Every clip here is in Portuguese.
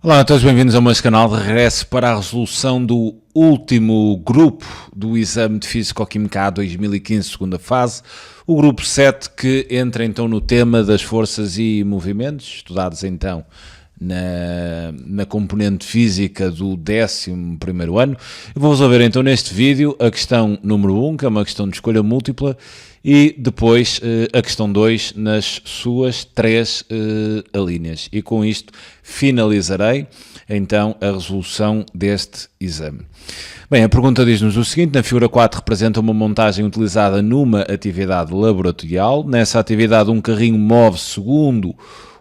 Olá a todos, bem-vindos ao meu canal. De regresso para a resolução do último grupo do exame de Físico-Química A 2015, segunda fase, o grupo 7, que entra então no tema das forças e movimentos, estudados então na componente física do 11º ano. Eu vou resolver então neste vídeo a questão número 1, que é uma questão de escolha múltipla, e depois a questão 2 nas suas 3 alíneas. E com isto finalizarei então a resolução deste exame. Bem, a pergunta diz-nos o seguinte: na figura 4 representa uma montagem utilizada numa atividade laboratorial. Nessa atividade um carrinho move-se segundo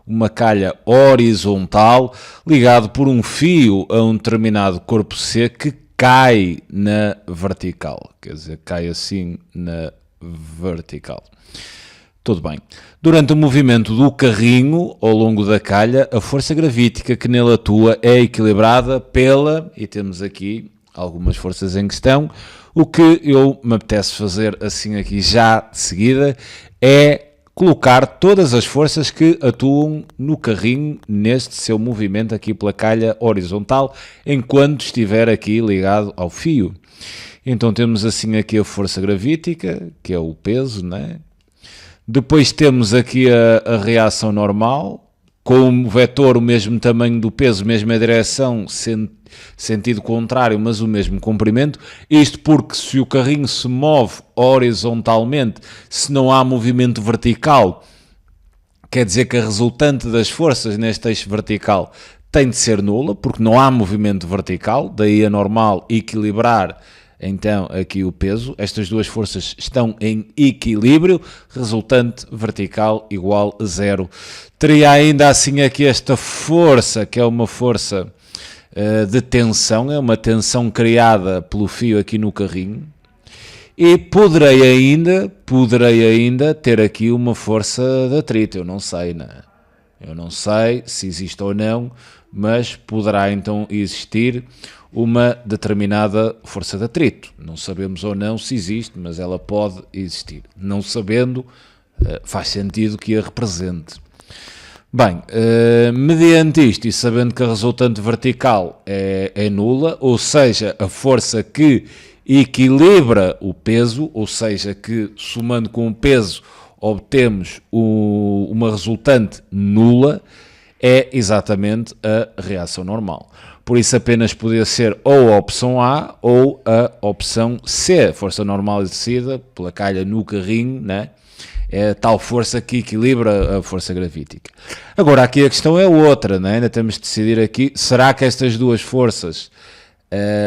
uma calha horizontal ligado por um fio a um determinado corpo C que cai na vertical. Quer dizer, cai assim na vertical. Tudo bem. Durante o movimento do carrinho ao longo da calha, a força gravítica que nele atua é equilibrada pela, e temos aqui algumas forças em questão. O que eu me apetece fazer assim aqui já de seguida é colocar todas as forças que atuam no carrinho neste seu movimento aqui pela calha horizontal, enquanto estiver aqui ligado ao fio. Então temos assim aqui a força gravítica, que é o peso, né? Depois temos aqui a reação normal, com o vetor o mesmo tamanho do peso, mesma direção, sentido contrário, mas o mesmo comprimento. Isto porque se o carrinho se move horizontalmente, se não há movimento vertical, quer dizer que a resultante das forças neste eixo vertical tem de ser nula, porque não há movimento vertical, daí a normal equilibrar então aqui o peso. Estas duas forças estão em equilíbrio, resultante vertical igual a zero. Teria ainda assim aqui esta força, que é uma força de tensão, é uma tensão criada pelo fio aqui no carrinho. E poderei ainda ter aqui uma força de atrito, eu não sei, né? Eu não sei se existe ou não, mas poderá então existir uma determinada força de atrito. Não sabemos ou não se existe, mas ela pode existir. Não sabendo, faz sentido que a represente. Bem, mediante isto e sabendo que a resultante vertical é nula, ou seja, a força que equilibra o peso, ou seja, que somando com o peso obtemos uma resultante nula, é exatamente a reação normal. Por isso apenas podia ser ou a opção A ou a opção C. A força normal exercida pela calha no carrinho, né? É a tal força que equilibra a força gravítica. Agora aqui a questão é outra, né? Ainda temos de decidir aqui, será que estas duas forças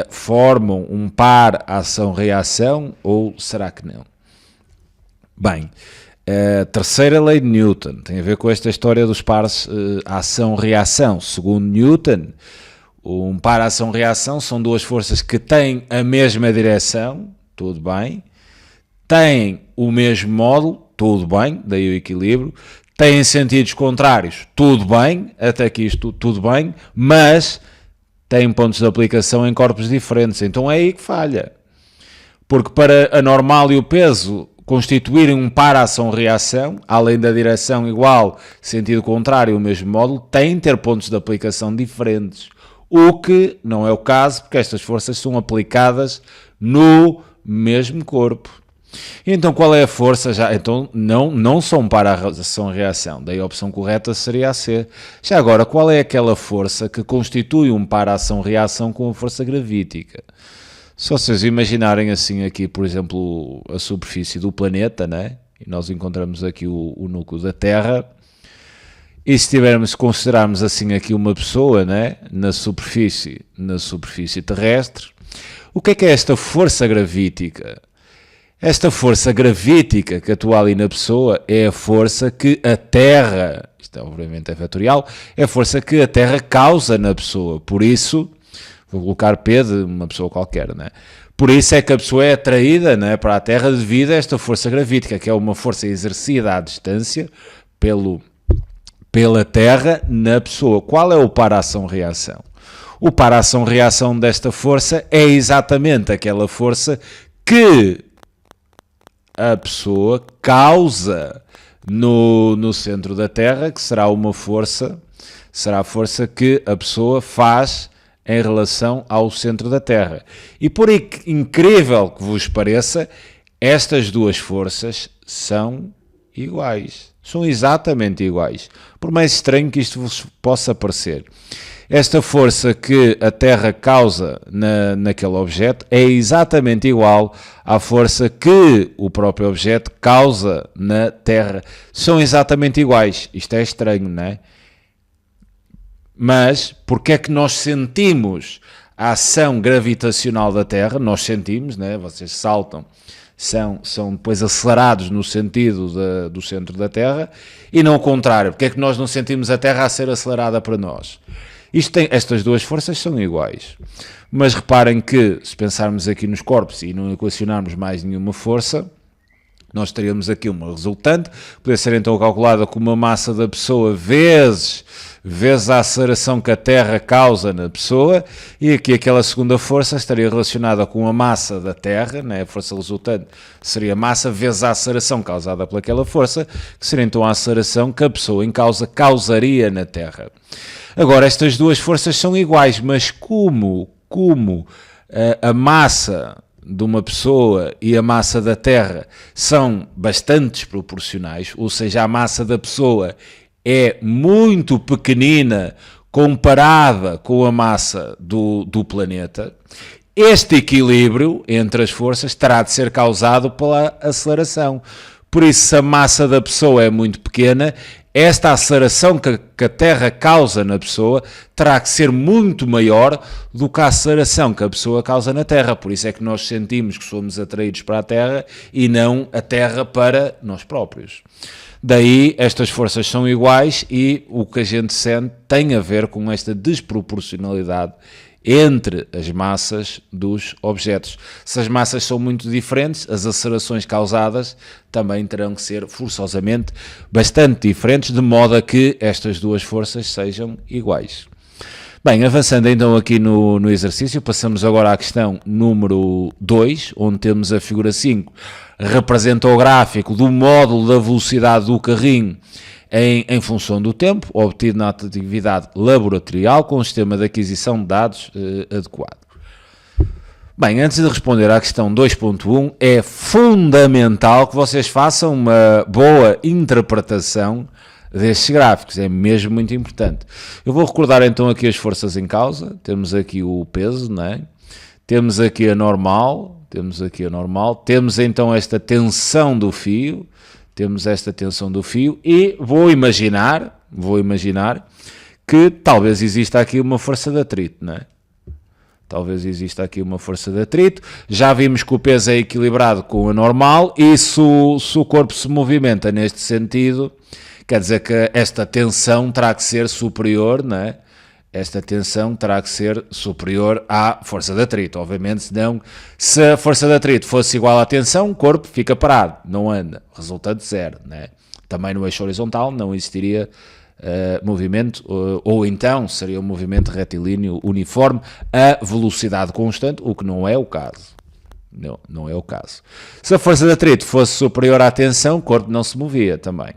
formam um par ação-reação ou será que não? Bem, a terceira lei de Newton tem a ver com esta história dos pares ação-reação. Segundo Newton, um par ação-reação são duas forças que têm a mesma direção, tudo bem, têm o mesmo módulo, tudo bem, daí o equilíbrio, têm sentidos contrários, tudo bem, até aqui isto tudo bem, mas têm pontos de aplicação em corpos diferentes, então é aí que falha. Porque para a normal e o peso constituírem um par ação-reação, além da direção igual, sentido contrário, o mesmo módulo, têm de ter pontos de aplicação diferentes. O que não é o caso, porque estas forças são aplicadas no mesmo corpo. Então qual é a força? Então não são para a ação-reação, daí a opção correta seria a C. Já agora, qual é aquela força que constitui um par ação-reação com a força gravítica? Se vocês imaginarem assim aqui, por exemplo, a superfície do planeta, né? E nós encontramos aqui o núcleo da Terra, e se considerarmos assim aqui uma pessoa, né? na superfície terrestre, o que é esta força gravítica? Esta força gravítica que atua ali na pessoa é a força que a Terra, isto obviamente é vetorial, é a força que a Terra causa na pessoa. Por isso, vou colocar P de uma pessoa qualquer, né? Por isso é que a pessoa é atraída, né, para a Terra devido a esta força gravítica, que é uma força exercida à distância pela Terra na pessoa. Qual é o par ação-reação? O par ação-reação desta força é exatamente aquela força que a pessoa causa no centro da Terra, que será uma força será a força que a pessoa faz em relação ao centro da Terra. E por incrível que vos pareça, estas duas forças são iguais. São exatamente iguais. Por mais estranho que isto vos possa parecer. Esta força que a Terra causa naquele objeto é exatamente igual à força que o próprio objeto causa na Terra. São exatamente iguais. Isto é estranho, não é? Mas, porque é que nós sentimos a ação gravitacional da Terra? Nós sentimos, né? Vocês saltam, são depois acelerados no sentido do centro da Terra, e não o contrário. Porque é que nós não sentimos a Terra a ser acelerada para nós? Estas duas forças são iguais. Mas reparem que, se pensarmos aqui nos corpos e não equacionarmos mais nenhuma força, nós teríamos aqui uma resultante, poderia ser então calculada como a massa da pessoa vezes a aceleração que a Terra causa na pessoa, e aqui aquela segunda força estaria relacionada com a massa da Terra, né? A força resultante seria a massa vezes a aceleração causada pelaquela força, que seria então a aceleração que a pessoa em causa causaria na Terra. Agora, estas duas forças são iguais, mas como a massa de uma pessoa e a massa da Terra são bastante desproporcionais, ou seja, a massa da pessoa é muito pequenina comparada com a massa do planeta, este equilíbrio entre as forças terá de ser causado pela aceleração. Por isso, se a massa da pessoa é muito pequena, esta aceleração que a Terra causa na pessoa terá que ser muito maior do que a aceleração que a pessoa causa na Terra. Por isso é que nós sentimos que somos atraídos para a Terra e não a Terra para nós próprios. Daí, estas forças são iguais e o que a gente sente tem a ver com esta desproporcionalidade entre as massas dos objetos. Se as massas são muito diferentes, as acelerações causadas também terão que ser forçosamente bastante diferentes, de modo a que estas duas forças sejam iguais. Bem, avançando então aqui no exercício, passamos agora à questão número 2, onde temos a figura 5, representa o gráfico do módulo da velocidade do carrinho em função do tempo, obtido na atividade laboratorial com o sistema de aquisição de dados adequado. Bem, antes de responder à questão 2.1, é fundamental que vocês façam uma boa interpretação destes gráficos, é mesmo muito importante. Eu vou recordar então aqui as forças em causa, temos aqui o peso, não é? Temos aqui a normal, temos então esta tensão do fio, e vou imaginar que talvez exista aqui uma força de atrito, não é? Já vimos que o peso é equilibrado com a normal e se o corpo se movimenta neste sentido, quer dizer que esta tensão terá que ser superior, não é? Esta tensão terá que ser superior à força de atrito. Obviamente, senão, se a força de atrito fosse igual à tensão, o corpo fica parado, não anda. Resultante zero, não é? Também no eixo horizontal não existiria movimento, ou então seria um movimento retilíneo uniforme a velocidade constante, o que não é o caso. Não é o caso. Se a força de atrito fosse superior à tensão, o corpo não se movia também.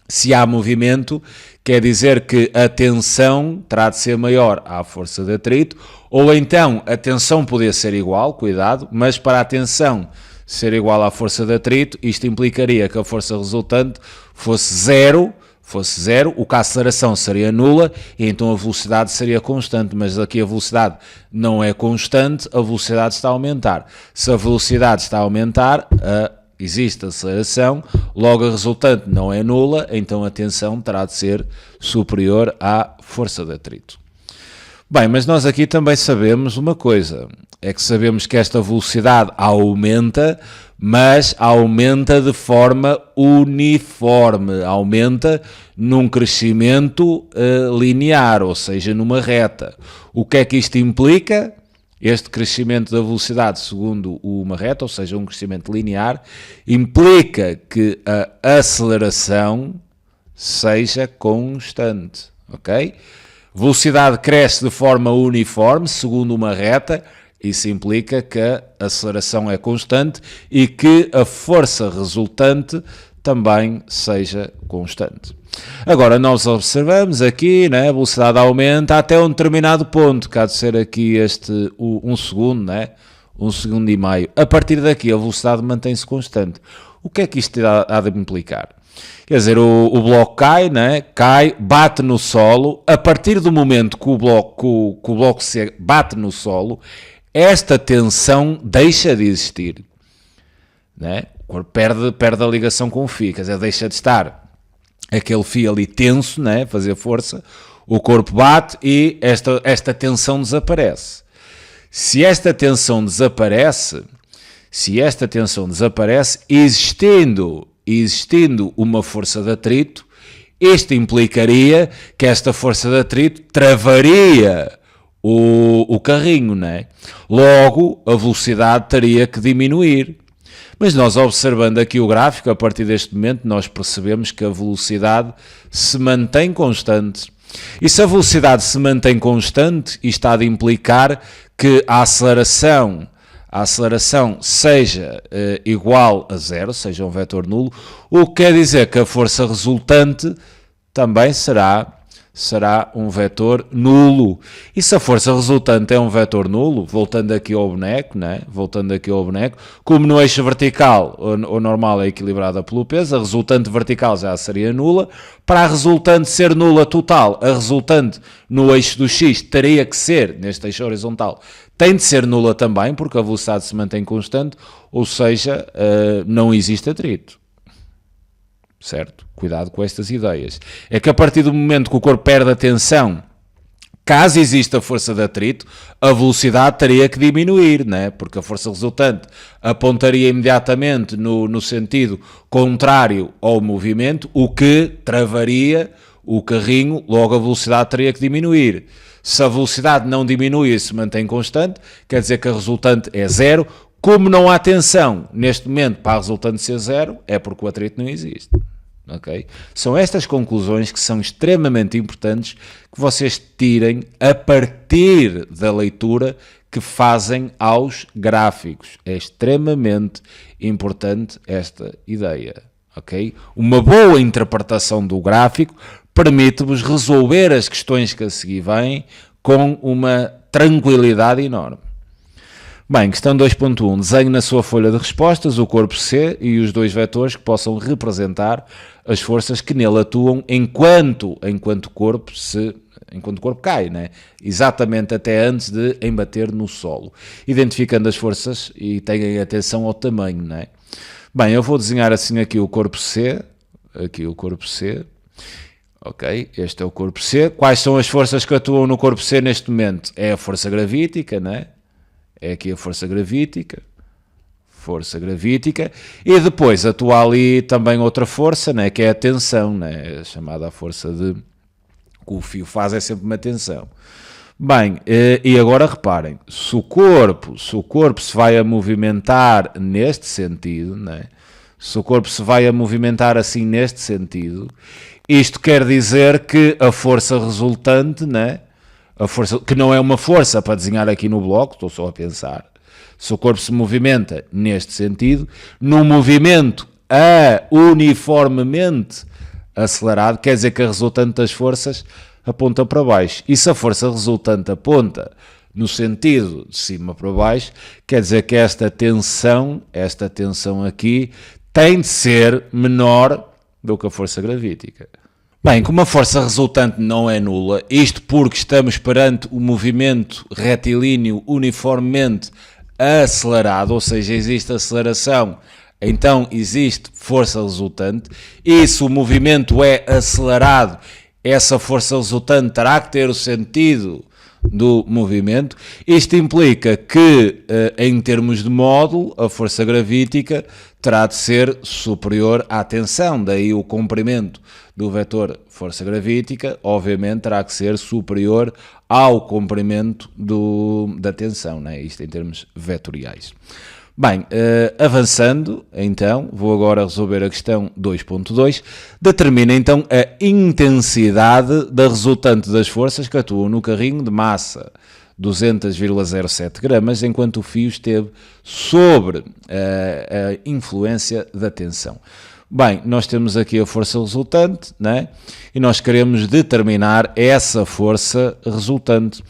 Se há movimento, quer dizer que a tensão terá de ser maior à força de atrito, ou então a tensão poderia ser igual, cuidado, mas para a tensão ser igual à força de atrito, isto implicaria que a força resultante fosse zero, o que a aceleração seria nula, e então a velocidade seria constante, mas aqui a velocidade não é constante, a velocidade está a aumentar. Se a velocidade está a aumentar, existe aceleração, logo a resultante não é nula, então a tensão terá de ser superior à força de atrito. Bem, mas nós aqui também sabemos uma coisa, é que sabemos que esta velocidade aumenta, mas aumenta de forma uniforme, aumenta num crescimento linear, ou seja, numa reta. O que é que isto implica? Este crescimento da velocidade segundo uma reta, ou seja, um crescimento linear, implica que a aceleração seja constante, ok? Velocidade cresce de forma uniforme segundo uma reta, isso implica que a aceleração é constante e que a força resultante também seja constante. Agora, nós observamos aqui, né, a velocidade aumenta até um determinado ponto, que há de ser aqui um segundo, né, 1 segundo e meio. A partir daqui, a velocidade mantém-se constante. O que é que isto há de implicar? Quer dizer, o bloco cai, né, bate no solo. A partir do momento que o bloco C bate no solo, esta tensão deixa de existir. Né? O corpo perde a ligação com o fio, quer dizer, deixa de estar aquele fio ali tenso, né? Fazer força, o corpo bate e esta tensão desaparece. Se esta tensão desaparece, existindo uma força de atrito, isto implicaria que esta força de atrito travaria o carrinho, né? Logo, a velocidade teria que diminuir. Mas nós, observando aqui o gráfico, a partir deste momento, nós percebemos que a velocidade se mantém constante. E se a velocidade se mantém constante, isto há de implicar que a aceleração seja igual a zero, seja um vetor nulo, o que quer dizer que a força resultante também será um vetor nulo. E se a força resultante é um vetor nulo, voltando aqui ao boneco, né? Como no eixo vertical o normal é equilibrada pelo peso, a resultante vertical já seria nula. Para a resultante ser nula total, a resultante no eixo do X teria que ser, neste eixo horizontal, tem de ser nula também, porque a velocidade se mantém constante, ou seja, não existe atrito. Certo? Cuidado com estas ideias. É que a partir do momento que o corpo perde a tensão, caso exista força de atrito, a velocidade teria que diminuir, né? Porque a força resultante apontaria imediatamente no sentido contrário ao movimento, o que travaria o carrinho, logo a velocidade teria que diminuir. Se a velocidade não diminui e se mantém constante, quer dizer que a resultante é zero. Como não há tensão neste momento para a resultante ser zero, é porque o atrito não existe. Okay? São estas conclusões que são extremamente importantes que vocês tirem a partir da leitura que fazem aos gráficos. É extremamente importante esta ideia. Okay? Uma boa interpretação do gráfico permite-vos resolver as questões que a seguir vêm com uma tranquilidade enorme. Bem, questão 2.1. Desenhe na sua folha de respostas o corpo C e os dois vetores que possam representar as forças que nele atuam enquanto o corpo cai, né? Exatamente até antes de embater no solo. Identificando as forças e tenham atenção ao tamanho, né? Bem, eu vou desenhar assim aqui o corpo C. Ok, este é o corpo C. Quais são as forças que atuam no corpo C neste momento? É a força gravítica, né? É aqui a força gravítica, e depois atua ali também outra força, né, que é a tensão, né, chamada a força que o fio faz, é sempre uma tensão. Bem, e agora reparem, se o corpo se vai a movimentar neste sentido, né, se o corpo se vai a movimentar assim neste sentido, isto quer dizer que a força resultante, né, a força, que não é uma força para desenhar aqui no bloco, estou só a pensar. Se o corpo se movimenta neste sentido, num movimento uniformemente acelerado, quer dizer que a resultante das forças aponta para baixo. E se a força resultante aponta no sentido de cima para baixo, quer dizer que esta tensão aqui tem de ser menor do que a força gravítica. Bem, como a força resultante não é nula, isto porque estamos perante o movimento retilíneo uniformemente acelerado, ou seja, existe aceleração, então existe força resultante, e se o movimento é acelerado, essa força resultante terá que ter o sentido do movimento. Isto implica que, em termos de módulo, a força gravítica terá de ser superior à tensão, daí o comprimento do vetor força gravítica, obviamente, terá que ser superior ao comprimento da tensão, né? Isto em termos vetoriais. Bem, avançando, então, vou agora resolver a questão 2.2. Determina, então, a intensidade da resultante das forças que atuam no carrinho de massa 200,07 gramas, enquanto o fio esteve sobre a influência da tensão. Bem, nós temos aqui a força resultante, né? E nós queremos determinar essa força resultante.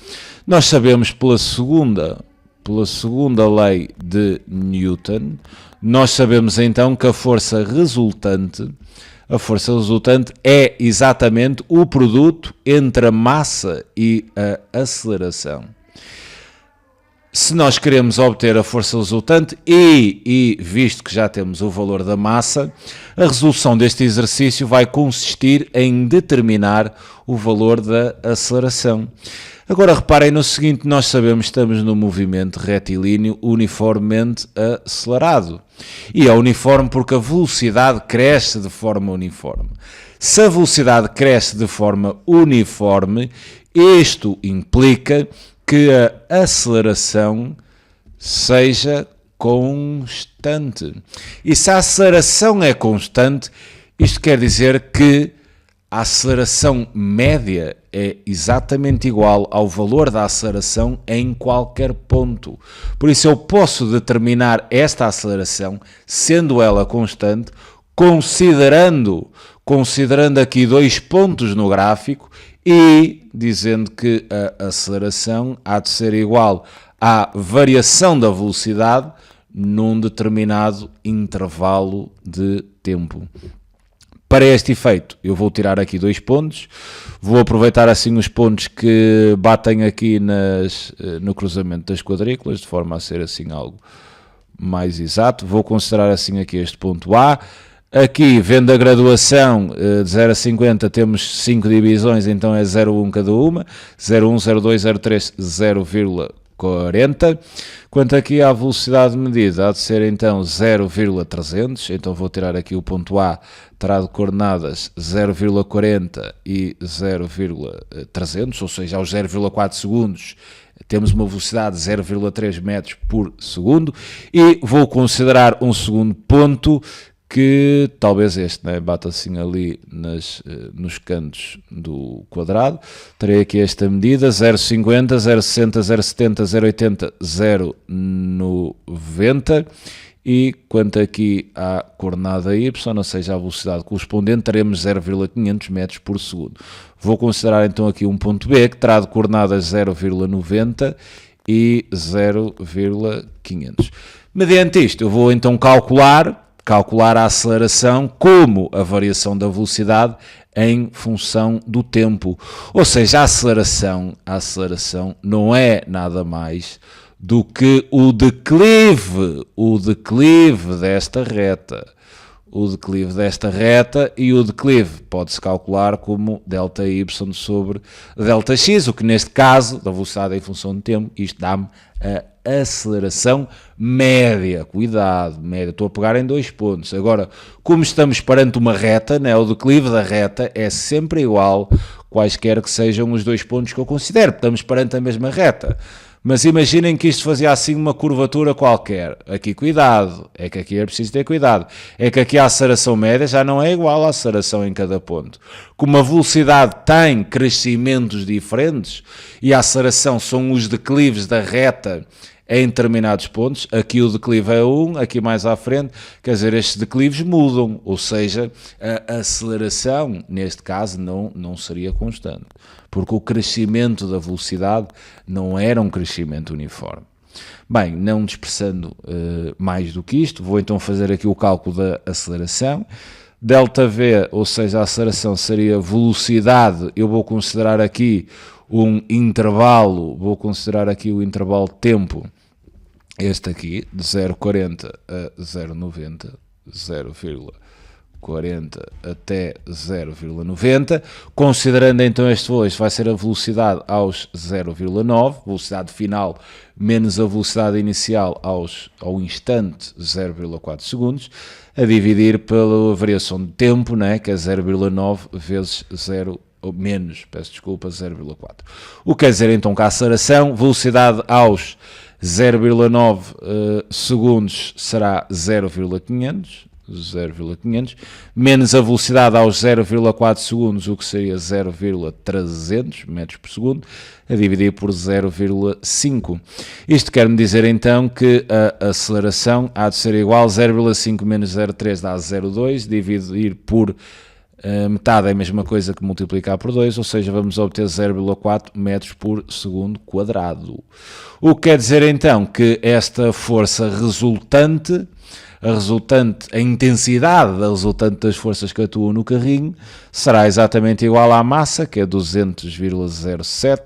Nós sabemos pela segunda lei de Newton, nós sabemos então que a força resultante é exatamente o produto entre a massa e a aceleração. Se nós queremos obter a força resultante e visto que já temos o valor da massa, a resolução deste exercício vai consistir em determinar o valor da aceleração. Agora reparem no seguinte, nós sabemos que estamos num movimento retilíneo uniformemente acelerado. E é uniforme porque a velocidade cresce de forma uniforme. Se a velocidade cresce de forma uniforme, isto implica que a aceleração seja constante. E se a aceleração é constante, isto quer dizer que a aceleração média é exatamente igual ao valor da aceleração em qualquer ponto. Por isso eu posso determinar esta aceleração, sendo ela constante, considerando aqui 2 pontos no gráfico e dizendo que a aceleração há de ser igual à variação da velocidade num determinado intervalo de tempo. Para este efeito, eu vou tirar aqui 2 pontos, vou aproveitar assim os pontos que batem aqui no cruzamento das quadrículas, de forma a ser assim algo mais exato. Vou considerar assim aqui este ponto A. Aqui, vendo a graduação de 0 a 50, temos 5 divisões, então é 0,1 cada uma, 0,1, 0,2, 0,3, 0,40. Quanto aqui à velocidade medida, há de ser então 0,300, então vou tirar aqui o ponto A, terá de coordenadas 0,40 e 0,300, ou seja, aos 0,4 segundos, temos uma velocidade de 0,3 metros por segundo, e vou considerar um segundo ponto, que talvez este, né, bata assim ali nos cantos do quadrado. Terei aqui esta medida, 0,50, 0,60, 0,70, 0,80, 0,90. E quanto aqui à coordenada y, ou seja, a velocidade correspondente, teremos 0,500 metros por segundo. Vou considerar então aqui um ponto B, que terá de coordenadas 0,90 e 0,500. Mediante isto, eu vou então calcular a aceleração como a variação da velocidade em função do tempo. Ou seja, a aceleração não é nada mais do que o declive desta reta. O declive desta reta, e o declive pode-se calcular como ΔY sobre ΔX, o que neste caso, da velocidade em função do tempo, isto dá-me a aceleração média. Cuidado, média, estou a pegar em 2 pontos. Agora, como estamos perante uma reta, né, o declive da reta é sempre igual, quaisquer que sejam os 2 pontos que eu considero, estamos perante a mesma reta. Mas imaginem que isto fazia assim uma curvatura qualquer. Aqui cuidado, é que aqui é preciso ter cuidado. É que aqui a aceleração média já não é igual à aceleração em cada ponto. Como a velocidade tem crescimentos diferentes e a aceleração são os declives da reta em determinados pontos, aqui o declive é 1, aqui mais à frente, quer dizer, estes declives mudam, ou seja, a aceleração, neste caso, não seria constante, porque o crescimento da velocidade não era um crescimento uniforme. Bem, não dispersando mais do que isto, vou então fazer aqui o cálculo da aceleração. ΔV, ou seja, a aceleração seria velocidade, eu vou considerar aqui um intervalo, o intervalo de tempo, este aqui, de 0,40 a 0,90, 0,40 até 0,90, considerando então este hoje vai ser a velocidade aos 0,9, velocidade final menos a velocidade inicial ao instante 0,4 segundos, a dividir pela variação de tempo, né, que é 0,9 vezes 0, ou menos, peço desculpa, 0,4. O que quer dizer então que a aceleração, velocidade aos 0,9 segundos será 0,500, 0,500, menos a velocidade aos 0,4 segundos, o que seria 0,300 metros por segundo, a dividir por 0,5. Isto quer-me dizer então que a aceleração há de ser igual a 0,5 menos 0,3 dá 0,2, dividir por metade é a mesma coisa que multiplicar por 2, ou seja, vamos obter 0,4 metros por segundo quadrado. O que quer dizer então que esta força resultante, a intensidade da resultante das forças que atuam no carrinho, será exatamente igual à massa, que é 200,07,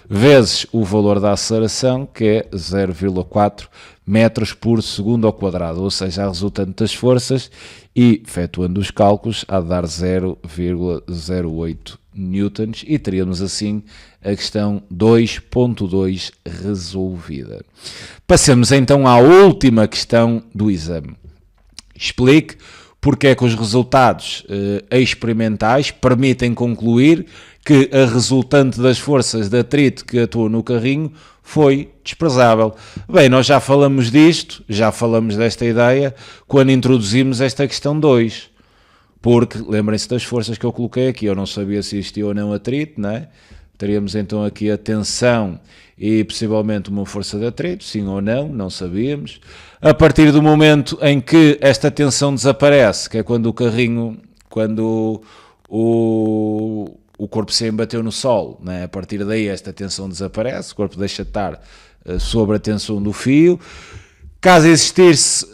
vezes o valor da aceleração, que é 0,4 metros por segundo ao quadrado, ou seja, a resultante das forças, e, efetuando os cálculos, há de dar 0,08 newtons, e teríamos assim a questão 2.2 resolvida. Passemos então à última questão do exame. Explique porque é que os resultados experimentais permitem concluir que a resultante das forças de atrito que atuam no carrinho foi desprezável. Bem, nós já falamos disto, já falamos desta ideia, quando introduzimos esta questão 2. Porque, lembrem-se das forças que eu coloquei aqui, eu não sabia se existia ou não atrito, não é? Teríamos então aqui a tensão e possivelmente uma força de atrito, sim ou não, não sabíamos. A partir do momento em que esta tensão desaparece, que é quando o carrinho, quando o corpo se embateu no solo, né? A partir daí esta tensão desaparece, o corpo deixa de estar sobre a tensão do fio. Caso existisse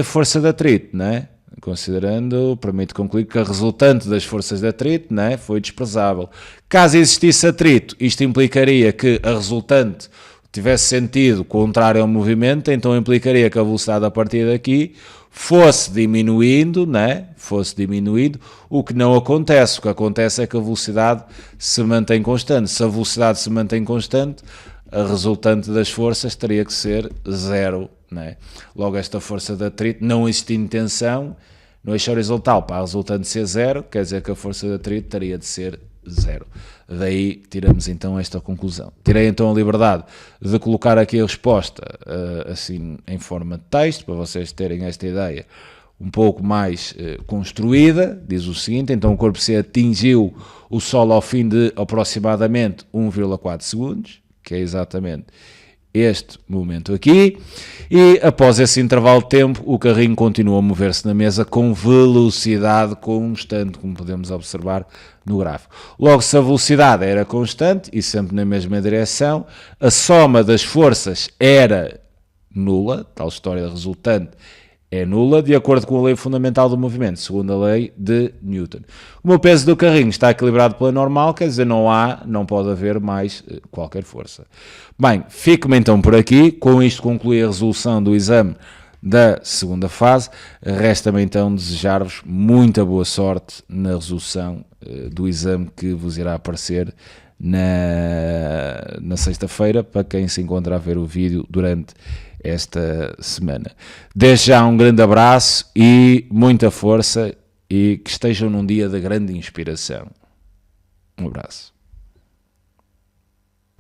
força de atrito, né? Considerando, permite concluir que a resultante das forças de atrito, né, foi desprezável. Caso existisse atrito, isto implicaria que a resultante tivesse sentido contrário ao movimento, então implicaria que a velocidade a partir daqui fosse diminuindo, né? Fosse diminuindo, o que não acontece. O que acontece é que a velocidade se mantém constante. Se a velocidade se mantém constante, a resultante das forças teria que ser zero, né? Logo, esta força de atrito, não existindo tensão no eixo horizontal, para a resultante ser zero, quer dizer que a força de atrito teria de ser zero. Daí tiramos então esta conclusão. Tirei então a liberdade de colocar aqui a resposta assim em forma de texto, para vocês terem esta ideia um pouco mais construída. Diz o seguinte: então o corpo C atingiu o solo ao fim de aproximadamente 1,4 segundos, que é exatamente este momento aqui, e após esse intervalo de tempo o carrinho continua a mover-se na mesa com velocidade constante, como podemos observar no gráfico. Logo, se a velocidade era constante e sempre na mesma direção, a soma das forças era nula, tal história resultante é nula, de acordo com a lei fundamental do movimento, segundo a lei de Newton. Como o peso do carrinho está equilibrado pela normal, quer dizer, não pode haver mais qualquer força. Bem, fico-me então por aqui. Com isto concluí a resolução do exame da segunda fase. Resta-me então desejar-vos muita boa sorte na resolução do exame que vos irá aparecer na sexta-feira, para quem se encontra a ver o vídeo durante esta semana. Desde já um grande abraço e muita força, e que estejam num dia de grande inspiração. Um abraço.